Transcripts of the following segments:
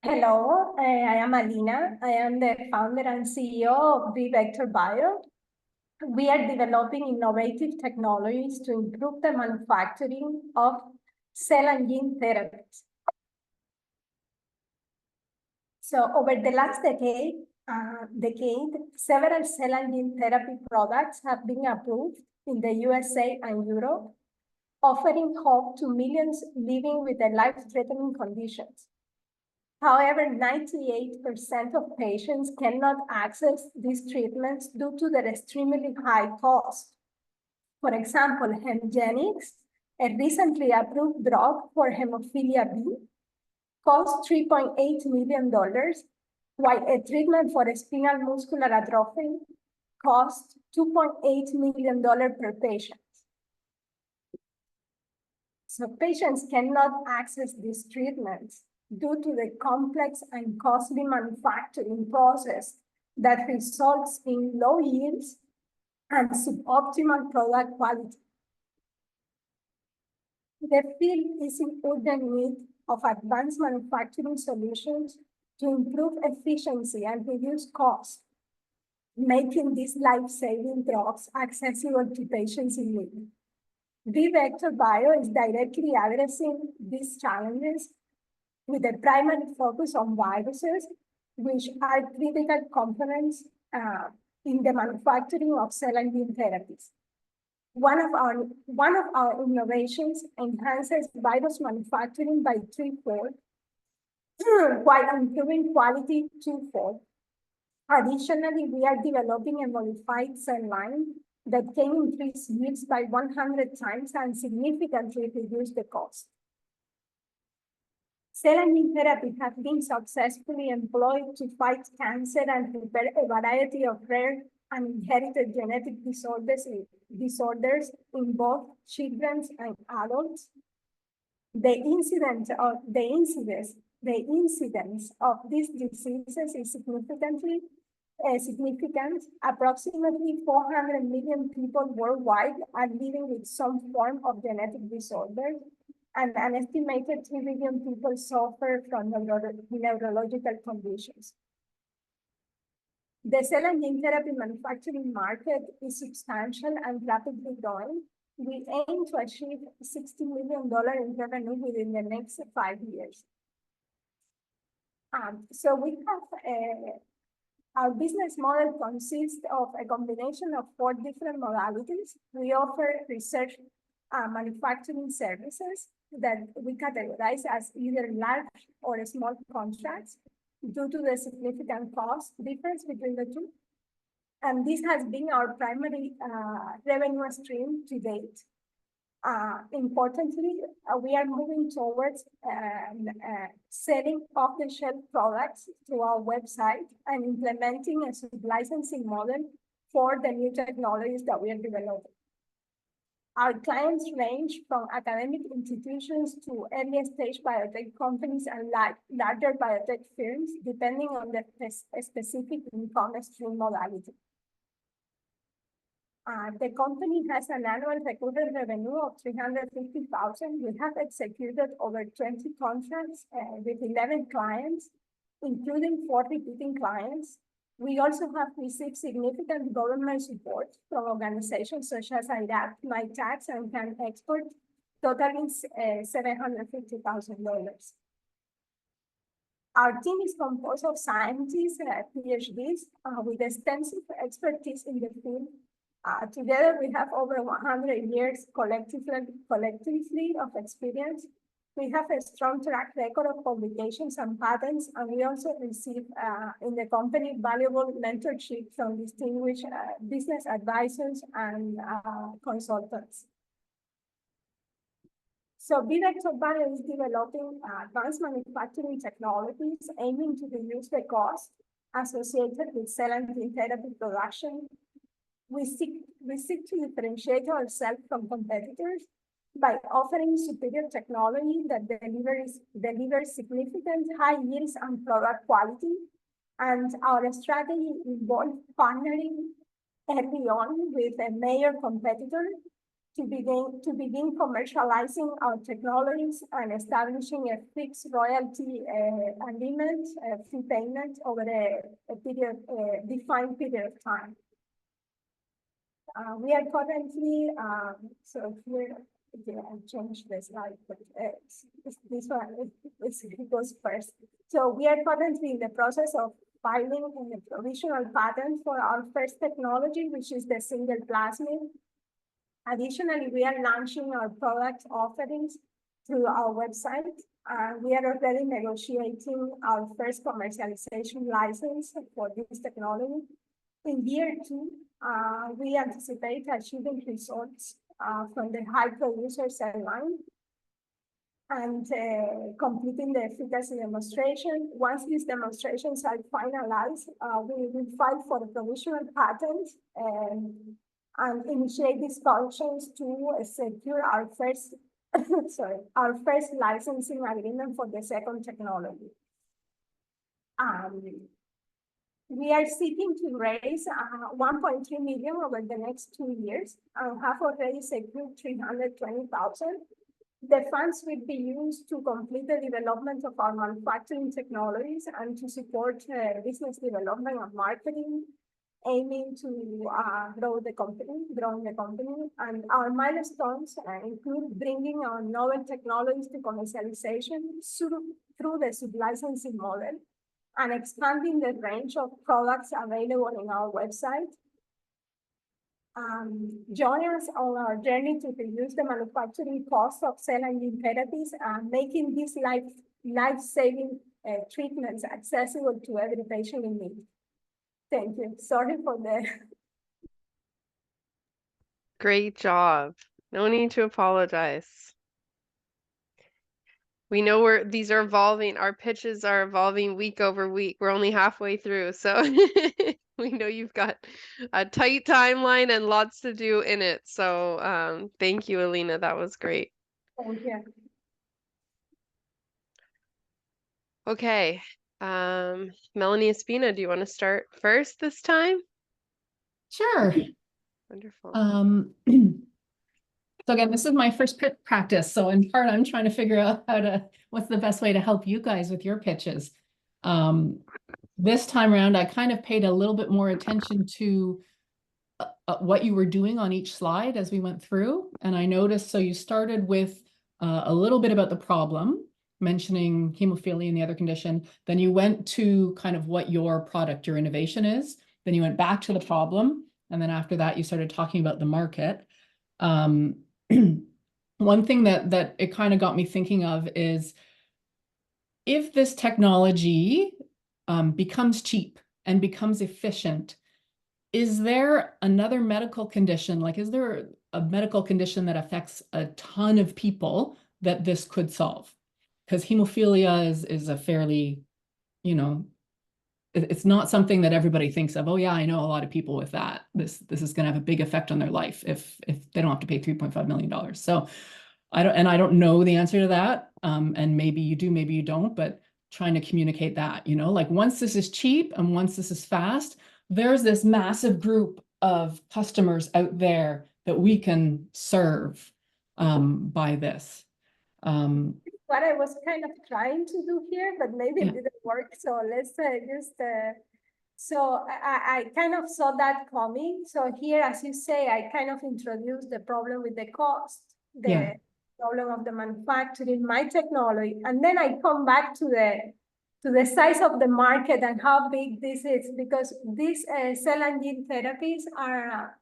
Hello, I am Alina. I am the founder and CEO of VVector Bio. We are developing innovative technologies to improve the manufacturing of cell and gene therapies. So over the last decade, several cell and gene therapy products have been approved in the USA and Europe, offering hope to millions living with life-threatening conditions. However, 98% of patients cannot access these treatments due to their extremely high cost. For example, Hemgenix, a recently approved drug for hemophilia B, costs $3.8 million, while a treatment for spinal muscular atrophy costs $2.8 million per patient. So patients cannot access these treatments due to the complex and costly manufacturing process that results in low yields and suboptimal product quality. The field is in urgent need of advanced manufacturing solutions to improve efficiency and reduce costs, making these life-saving drugs accessible to patients in need. VVector Bio is directly addressing these challenges with a primary focus on viruses, which are critical components in the manufacturing of cell and gene therapies. One of our innovations enhances virus manufacturing by threefold, while improving quality twofold. Additionally, we are developing a modified cell line that can increase yields by 100 times and significantly reduce the cost. Cell and gene therapy have been successfully employed to fight cancer and repair a variety of rare and inherited genetic disorders in both children and adults. The incidence of these diseases is significant. Approximately 400 million people worldwide are living with some form of genetic disorder, and an estimated 3 billion people suffer from neurological conditions. The cell and gene therapy manufacturing market is substantial and rapidly growing. We aim to achieve $60 million in revenue within the next 5 years. So we have our business model consists of a combination of 4 different modalities. We offer research manufacturing services that we categorize as either large or small contracts due to the significant cost difference between the two. And this has been our primary revenue stream to date. Importantly, we are moving towards selling off-the-shelf products through our website and implementing a sub-licensing model for the new technologies that we are developing. Our clients range from academic institutions to early-stage biotech companies and larger biotech firms, depending on the specific income stream modality. The company has an annual recurring revenue of $350,000. We have executed over 20 contracts with 11 clients, including 4 repeating clients. We also have received significant government support from organizations such as Iraq, MyTax, and Can Export, totaling $750,000. Our team is composed of scientists, PhDs, with extensive expertise in the field. Together, we have over 100 years collectively of experience. We have a strong track record of publications and patents, and we also receive in the company valuable mentorship from distinguished business advisors and consultants. So VVector Bio is developing advanced manufacturing technologies aiming to reduce the cost associated with cell and gene therapy production. We seek to differentiate ourselves from competitors by offering superior technology that delivers significant high yields and product quality. And our strategy involves partnering early on with a major competitor to begin commercializing our technologies and establishing a fixed royalty agreement, fee payment over a period, defined period of time. We are currently, so here, yeah, I changed the slide, but this one, it goes first. So we are currently in the process of filing a provisional patent for our first technology, which is the single plasmid. Additionally, we are launching our product offerings through our website. We are already negotiating our first commercialization license for this technology. In year 2, we anticipate achieving results from the high producer cell line and completing the efficacy demonstration. Once these demonstrations are finalized, we will file for a provisional patent and initiate discussions to secure our first, our first licensing agreement for the second technology. We are seeking to raise 1.3 million over the next 2 years and have already secured 320,000. The funds will be used to complete the development of our manufacturing technologies and to support business development and marketing, aiming to growing the company. And our milestones include bringing our novel technologies to commercialization through the sub-licensing model and expanding the range of products available in our website. Join us on our journey to reduce the manufacturing cost of cell and gene therapies and making these life-saving treatments accessible to every patient in need. Thank you. Sorry for the... Great job. No need to apologize. We know these are evolving. Our pitches are evolving week over week. We're only halfway through, so we know you've got a tight timeline and lots to do in it. So thank you, Alina. That was great. Thank you. Okay. Melanie Espina, do you want to start first this time? Sure. Wonderful. So again, this is my first pitch practice. So in part, I'm trying to figure out what's the best way to help you guys with your pitches. This time around, I kind of paid a little bit more attention to what you were doing on each slide as we went through. And I noticed, so you started with a little bit about the problem, mentioning hemophilia and the other condition. Then you went to kind of what your product, your innovation is. Then you went back to the problem. And then after that, you started talking about the market. One thing that it kind of got me thinking of is if this technology becomes cheap and becomes efficient, is there another medical condition? Like, is there a medical condition that affects a ton of people that this could solve? Because hemophilia is a fairly, it's not something that everybody thinks of. Oh yeah, I know a lot of people with that. This is going to have a big effect on their life if they don't have to pay $3.5 million. So I don't know the answer to that. And maybe you do, maybe you don't, but trying to communicate that, like once this is cheap and once this is fast, there's this massive group of customers out there that we can serve by this. What I was kind of trying to do here, but maybe it didn't work. So let's so I kind of saw that coming. So here, as you say, I kind of introduced the problem with the cost, the problem of the manufacturing, my technology, and then I come back to the size of the market and how big this is, because these cell and gene therapies are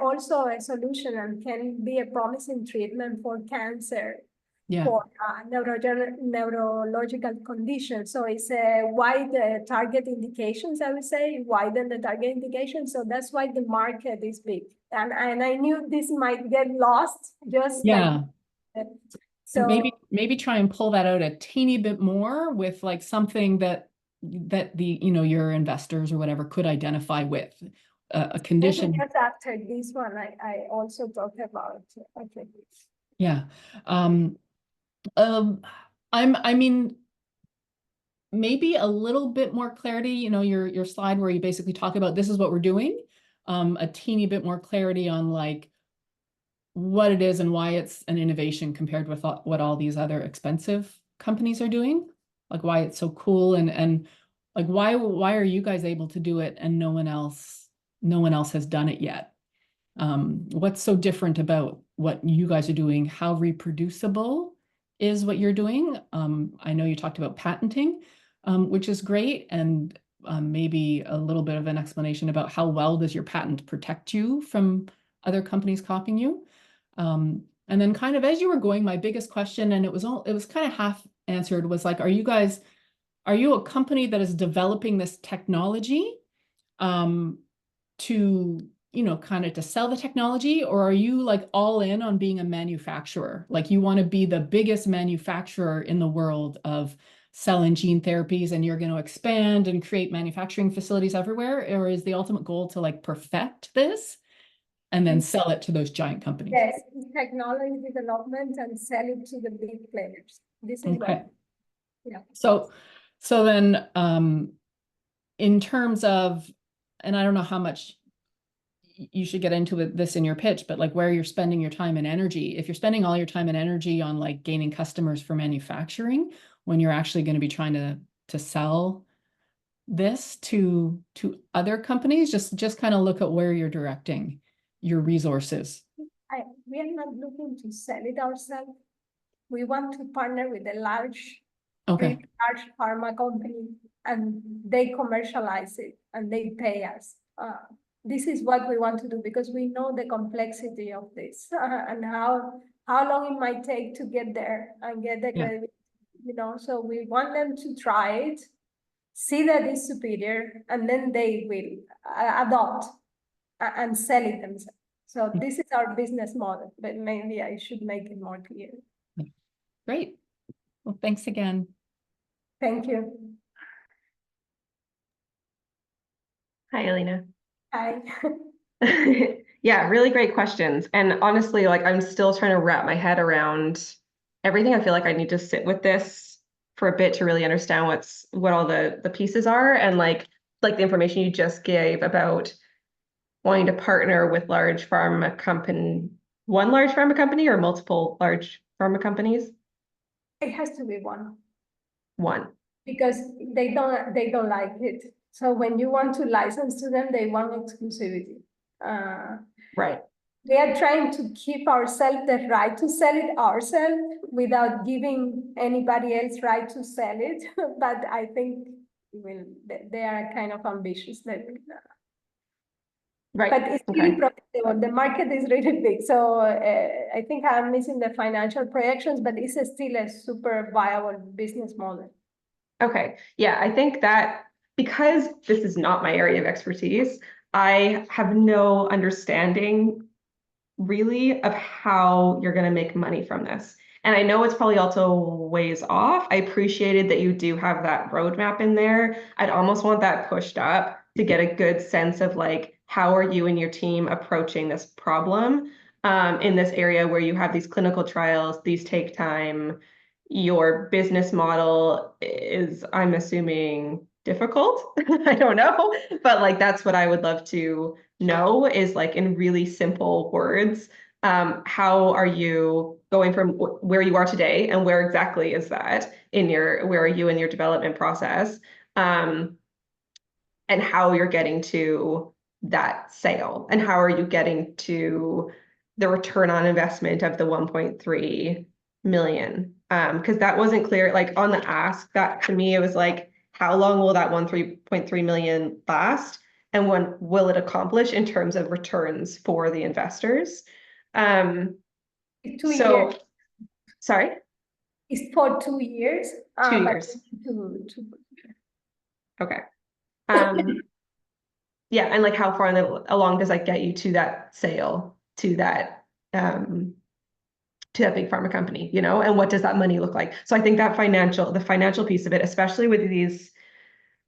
also a solution and can be a promising treatment for cancer. For neurological conditions. So it's a wide target indications, I would say, widen the target indications. So that's why the market is big. And I knew this might get lost just so maybe try and pull that out a teeny bit more with like something that the your investors or whatever could identify with a condition. Just after this one, I also talked about I mean, maybe a little bit more clarity, your slide where you basically talk about this is what we're doing, a teeny bit more clarity on like what it is and why it's an innovation compared with what all these other expensive companies are doing? Like why it's so cool and like why are you guys able to do it and no one else has done it yet? What's so different about what you guys are doing? How reproducible is what you're doing? I know you talked about patenting, which is great, and maybe a little bit of an explanation about how well does your patent protect you from other companies copying you? And then kind of as you were going, my biggest question, and it was kind of half answered, was like, are you a company that is developing this technology to, you know, kind of to sell the technology, or are you like all in on being a manufacturer? Like you want to be the biggest manufacturer in the world of cell and gene therapies, and you're going to expand and create manufacturing facilities everywhere? Or is the ultimate goal to like perfect this and then sell it to those giant companies? Yes, technology development and sell it to the big players. This is Okay. yeah. So then in terms of, and I don't know how much you should get into this in your pitch, but like where you're spending your time and energy, if you're spending all your time and energy on like gaining customers for manufacturing, when you're actually going to be trying to sell this to other companies, just kind of look at where you're directing your resources. We are not looking to sell it ourselves. We want to partner with a large, Okay. large pharma company, and they commercialize it and they pay us. This is what we want to do because we know the complexity of this and how long it might take to get there and get the credit, you know. So we want them to try it, see that it's superior, and then they will adopt and sell it themselves. So this is our business model, but maybe I should make it more clear. Great. Well, thanks again. Thank you. Hi, Alina. Hi. Yeah, really great questions. And honestly, like I'm still trying to wrap my head around everything. I feel like I need to sit with this for a bit to really understand what all the pieces are, and like the information you just gave about wanting to partner with one large pharma company or multiple large pharma companies. It has to be one. One. Because they don't like it. So when you want to license to them, they want exclusivity. Right. We are trying to keep ourselves the right to sell it ourselves without giving anybody else right to sell it. But I think they are kind of ambitious. Right. But it's really profitable. The market is really big. So I think I'm missing the financial projections, but it's still a super viable business model. Okay. Yeah, I think that because this is not my area of expertise, I have no understanding really of how you're going to make money from this. And I know it's probably also ways off. I appreciated that you do have that roadmap in there. I'd almost want that pushed up to get a good sense of like, how are you and your team approaching this problem in this area where you have these clinical trials, these take time. Your business model is, I'm assuming, difficult. I don't know, but like that's what I would love to know is like in really simple words, how are you going from where you are today and where exactly is that where are you in your development process, and how you're getting to that sale, and how are you getting to the return on investment of the 1.3 million, because that wasn't clear, like on the ask, that to me it was like, how long will that 1.3 million last, and when will it accomplish in terms of returns for the investors? 2 years. Sorry, it's for 2 years. 2 years. Okay. Yeah, and like how far along does that get you to that sale, to that big pharma company, you know, and what does that money look like? So I think that the financial piece of it, especially with these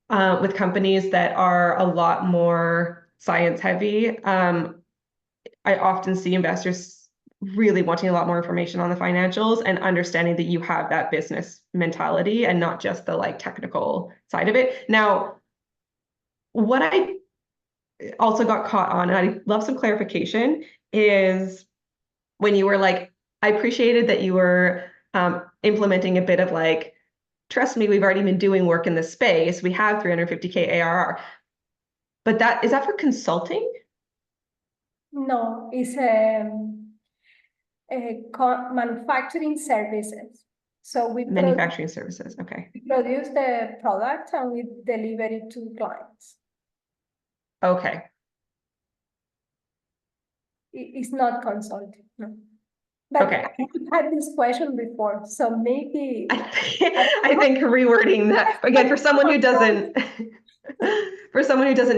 with companies that are a lot more science heavy, I often see investors really wanting a lot more information on the financials and understanding that you have that business mentality and not just the like technical side of it. Now, what I also got caught on, and I'd love some clarification, is when you were like, I appreciated that you were implementing a bit of like, trust me, we've already been doing work in this space. We have 350K ARR. But is that for consulting? No, it's manufacturing services. So we Manufacturing services. Okay. produce the product and we deliver it to clients. Okay. It's not consulting, no. But Okay. I had this question before, so maybe I think rewording that again for someone who doesn't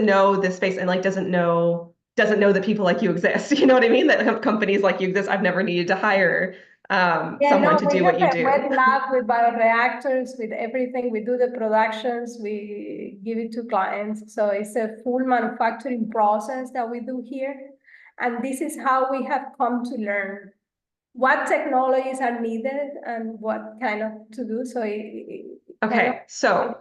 know this space and like doesn't know that people like you exist. You know what I mean? That have companies like you exist. I've never needed to hire someone to do what you do. We have a wet lab with bioreactors, with everything. We do the productions, we give it to clients. So it's a full manufacturing process that we do here. And this is how we have come to learn what technologies are needed and what kind of to do. So Okay, so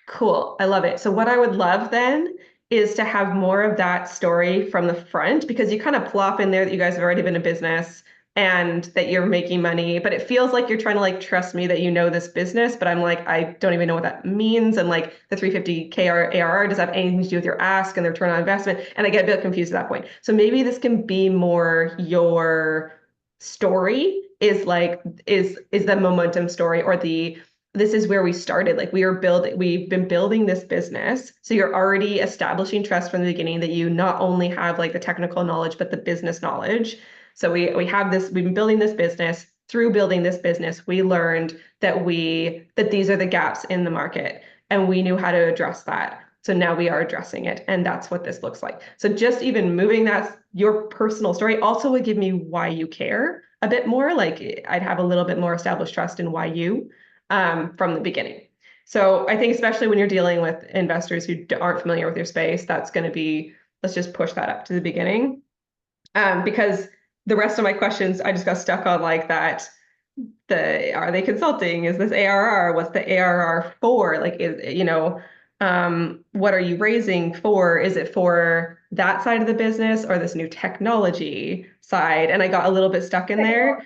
cool. I love it. So what I would love then is to have more of that story from the front, because you kind of plop in there that you guys have already been a business and that you're making money, but it feels like you're trying to like trust me that you know this business, but I'm like, I don't even know what that means. And like the 350K ARR does have anything to do with your ask and the return on investment. And I get a bit confused at that point. So maybe this can be more your story is the momentum story, or this is where we started. Like we've been building this business. So you're already establishing trust from the beginning that you not only have like the technical knowledge, but the business knowledge. So we've been building this business. Through building this business, we learned that these are the gaps in the market, and we knew how to address that. So now we are addressing it, and that's what this looks like. So just even moving your personal story also would give me why you care a bit more. Like I'd have a little bit more established trust in why you from the beginning. So I think especially when you're dealing with investors who aren't familiar with your space, that's going to be, let's just push that up to the beginning. Because the rest of my questions, I just got stuck on like that. Are they consulting? Is this ARR? What's the ARR for? Like, what are you raising for? Is it for that side of the business or this new technology side? And I got a little bit stuck in there.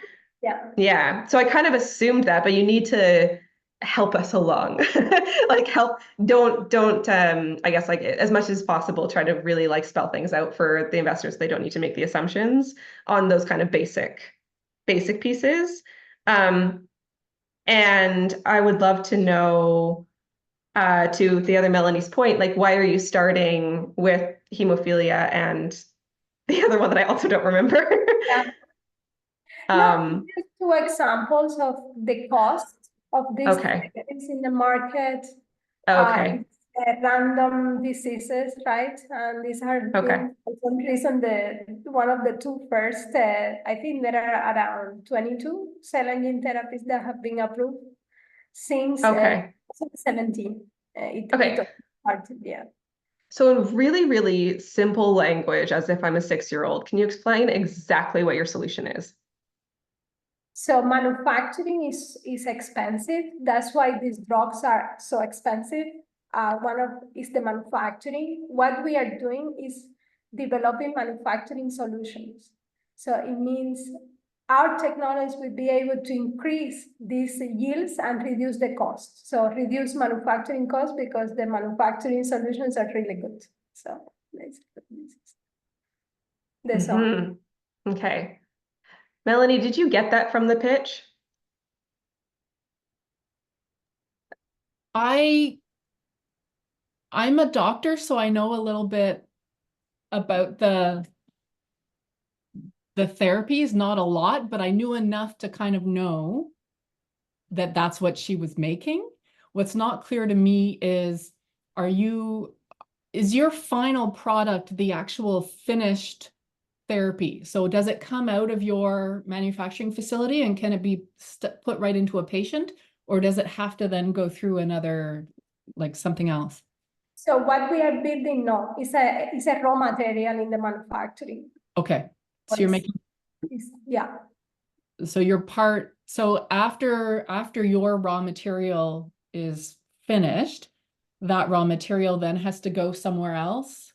Yeah. So I kind of assumed that, but you need to help us along. Like don't I guess like as much as possible try to really like spell things out for the investors. They don't need to make the assumptions on those kind of basic pieces. And I would love to know to the other Melanie's point, like why are you starting with hemophilia and the other one that I also don't remember? Just two examples of the cost of these things in the market. Okay. Random diseases, right? And these are been, for some reason, one of the two first. I think there are around 22 cell and gene therapies that have been approved since 2017. It started, yeah. So in really, really simple language, as if I'm a 6-year-old, can you explain exactly what your solution is? So manufacturing is expensive. That's why these drugs are so expensive. Is the manufacturing. What we are doing is developing manufacturing solutions. So it means our technologies will be able to increase these yields and reduce the cost. So reduce manufacturing costs because the manufacturing solutions are really good. So that's all. Okay. Melanie, did you get that from the pitch? I'm a doctor, so I know a little bit about the therapies, not a lot, but I knew enough to kind of know that that's what she was making. What's not clear to me is your final product the actual finished therapy? So does it come out of your manufacturing facility and can it be put right into a patient, or does it have to then go through another, like something else? So what we are building now is a raw material in the manufacturing. Okay. So you're making, yeah. So after your raw material is finished, that raw material then has to go somewhere else.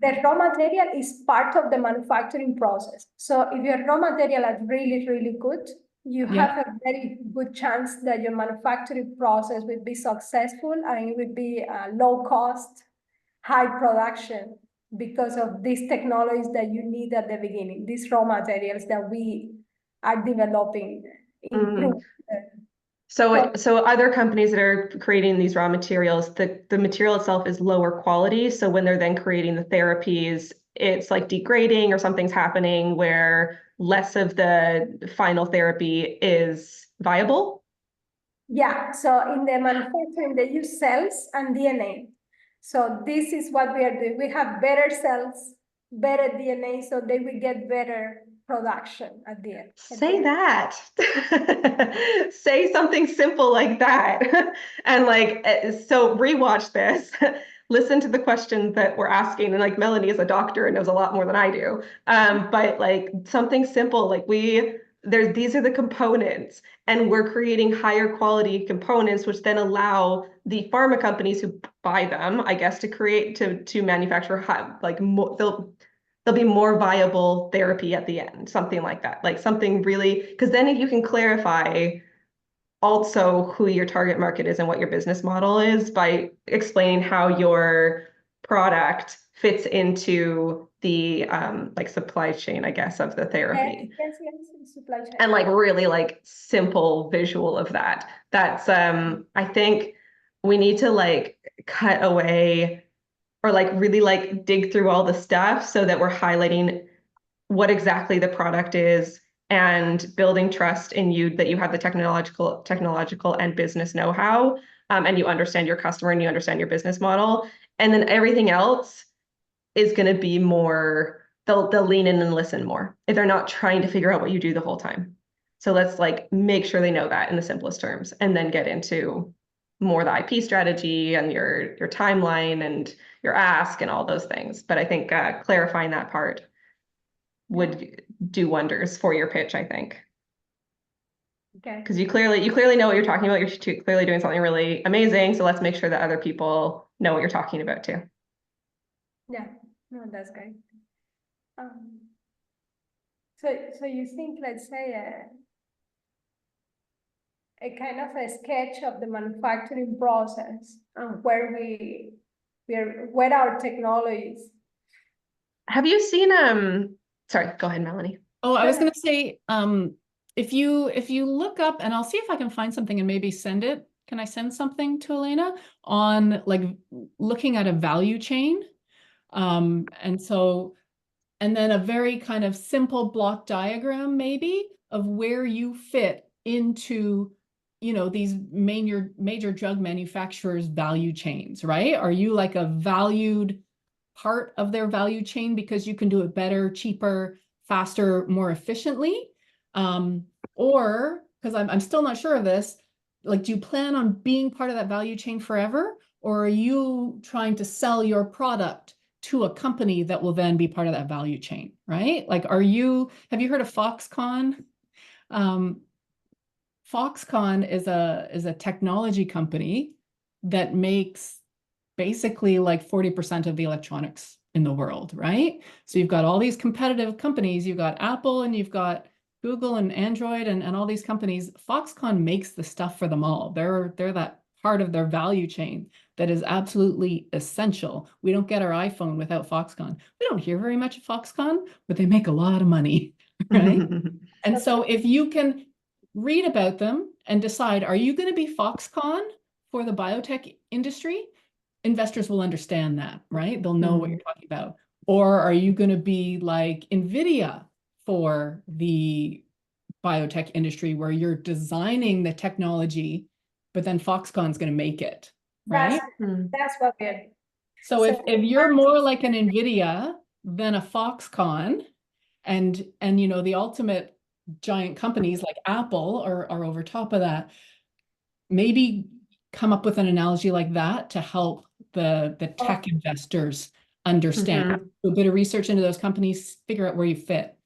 the raw material is part of the manufacturing process. So if your raw material is really, really good, you Yeah. have a very good chance that your manufacturing process will be successful and it will be low cost, high production because of these technologies that you need at the beginning, these raw materials that we are developing, improve. So other companies that are creating these raw materials, the material itself is lower quality. So when they're then creating the therapies, it's like degrading or something's happening where less of the final therapy is viable. Yeah, so in the manufacturing, they use cells and DNA. So this is what we are doing. We have better cells, better DNA, so they will get better production at the end. Say that. Say something simple like that. And like, so rewatch this. Listen to the questions that we're asking. And like Melanie is a doctor and knows a lot more than I do. But like something simple, like these are the components, and we're creating higher quality components, which then allow the pharma companies who buy them, I guess, to manufacture like more, there'll be more viable therapy at the end, something like that, like something really, because then you can clarify also who your target market is and what your business model is by explaining how your product fits into the like supply chain, I guess, of the therapy. Yes, supply chain. And like really like simple visual of that. That's I think we need to like cut away or like really like dig through all the stuff so that we're highlighting what exactly the product is and building trust in you that you have the technological and business know-how, and you understand your customer and you understand your business model. And then everything else is going to be more, they'll lean in and listen more if they're not trying to figure out what you do the whole time. So let's like make sure they know that in the simplest terms, and then get into more the IP strategy and your timeline and your ask and all those things. But I think clarifying that part would do wonders for your pitch, I think. Okay. Because you clearly know what you're talking about. You're clearly doing something really amazing. So let's make sure that other people know what you're talking about too. Yeah, no, that's great. So you think, let's say, a kind of a sketch of the manufacturing process where where our technologies. Have you seen sorry, go ahead, Melanie. Oh, I was going to say, if you look up, and I'll see if I can find something and maybe send it. Can I send something to Alina on like looking at a value chain? And then a very kind of simple block diagram maybe of where you fit into, these major drug manufacturers' value chains, right? Are you like a valued part of their value chain because you can do it better, cheaper, faster, more efficiently? Or, because I'm still not sure of this, like, do you plan on being part of that value chain forever? Or are you trying to sell your product to a company that will then be part of that value chain, right? Like, have you heard of Foxconn? Foxconn is a technology company that makes basically like 40% of the electronics in the world, right? So you've got all these competitive companies, you've got Apple and you've got Google and Android and all these companies. Foxconn makes the stuff for them all. They're that part of their value chain that is absolutely essential. We don't get our iPhone without Foxconn. We don't hear very much of Foxconn, but they make a lot of money, right? And so if you can read about them and decide, are you going to be Foxconn for the biotech industry? Investors will understand that, right? They'll know what you're talking about. Or are you going to be like NVIDIA for the biotech industry where you're designing the technology, but then Foxconn's going to make it, right? That's what we're doing. So if you're more like an NVIDIA than a Foxconn, and the ultimate giant companies like Apple are over top of that, maybe come up with an analogy like that to help the tech investors understand. Do a bit of research into those companies, figure out where you fit,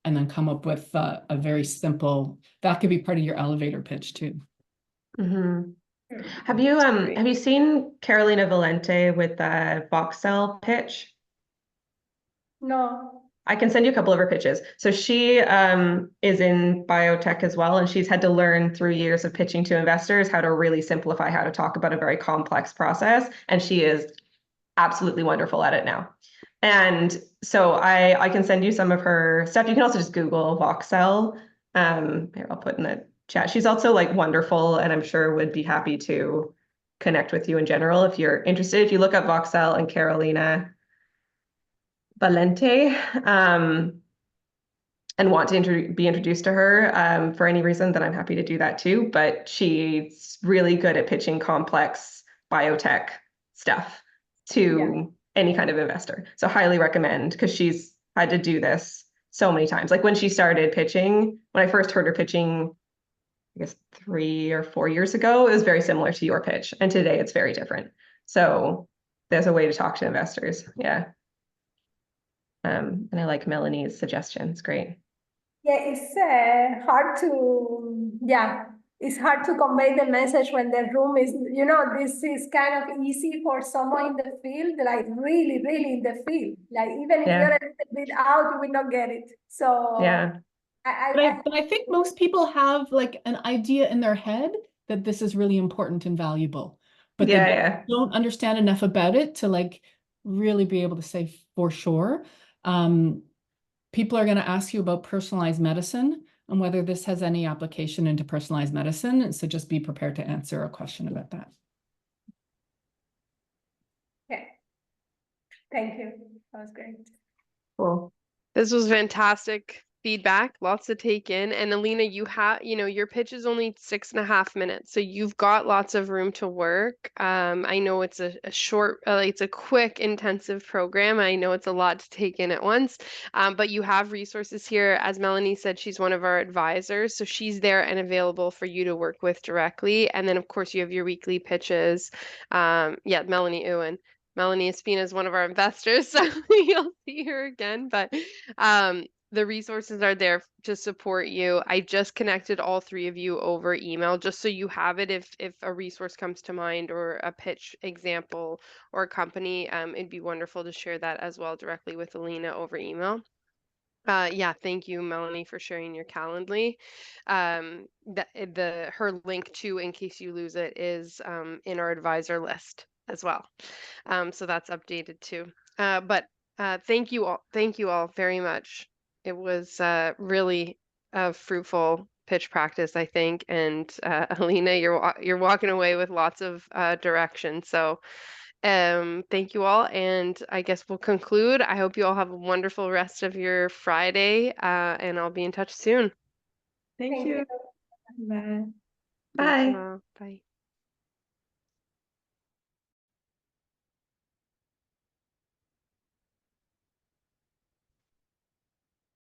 and then come up with a very simple, that could be part of your elevator pitch too. Have you seen Carolina Valente with the Voxel pitch? No. I can send you a couple of her pitches. So she is in biotech as well, and she's had to learn through years of pitching to investors how to really simplify how to talk about a very complex process. And she is absolutely wonderful at it now. And so I can send you some of her stuff. You can also just Google Voxel. Here, I'll put in the chat. She's also like wonderful, and I'm sure would be happy to connect with you in general if you're interested. If you look up Voxel and Carolina Valente, and want to be introduced to her for any reason, then I'm happy to do that too. But she's really good at pitching complex biotech stuff to any kind of investor. So highly recommend, because she's had to do this so many times. Like when she started pitching, when I first heard her pitching, I guess 3 or 4 years ago, it was very similar to your pitch. And today it's very different. So there's a way to talk to investors. Yeah. And I like Melanie's suggestion. It's great. Yeah, it's hard to, it's hard to convey the message when the room is, this is kind of easy for someone in the field, like really, really in the field. Like even if you're a little bit out, you will not get it. So yeah. But I think most people have like an idea in their head that this is really important and valuable, but they don't understand enough about it to like really be able to say for sure. People are going to ask you about personalized medicine and whether this has any application into personalized medicine. So just be prepared to answer a question about that. Okay. Thank you. That was great. Cool. This was fantastic feedback, lots to take in. And Alina, your pitch is only 6.5 minutes, so you've got lots of room to work. I know it's a short, it's a quick, intensive program. I know it's a lot to take in at once, but you have resources here. As Melanie said, she's one of our advisors, so she's there and available for you to work with directly. And then, of course, you have your weekly pitches. Melanie Ewan. Melanie Espina is one of our investors, so you'll see her again. But the resources are there to support you. I just connected all 3 of you over email, just so you have it if a resource comes to mind or a pitch example or a company. It'd be wonderful to share that as well directly with Alina over email. Thank you, Melanie, for sharing your Calendly. Her link to, in case you lose it, is in our advisor list as well. So that's updated too. But thank you all very much. It was really a fruitful pitch practice, I think. And Alina, you're walking away with lots of direction. So thank you all. And I guess we'll conclude. I hope you all have a wonderful rest of your Friday. And I'll be in touch soon. Thank you. Bye. Bye. Bye.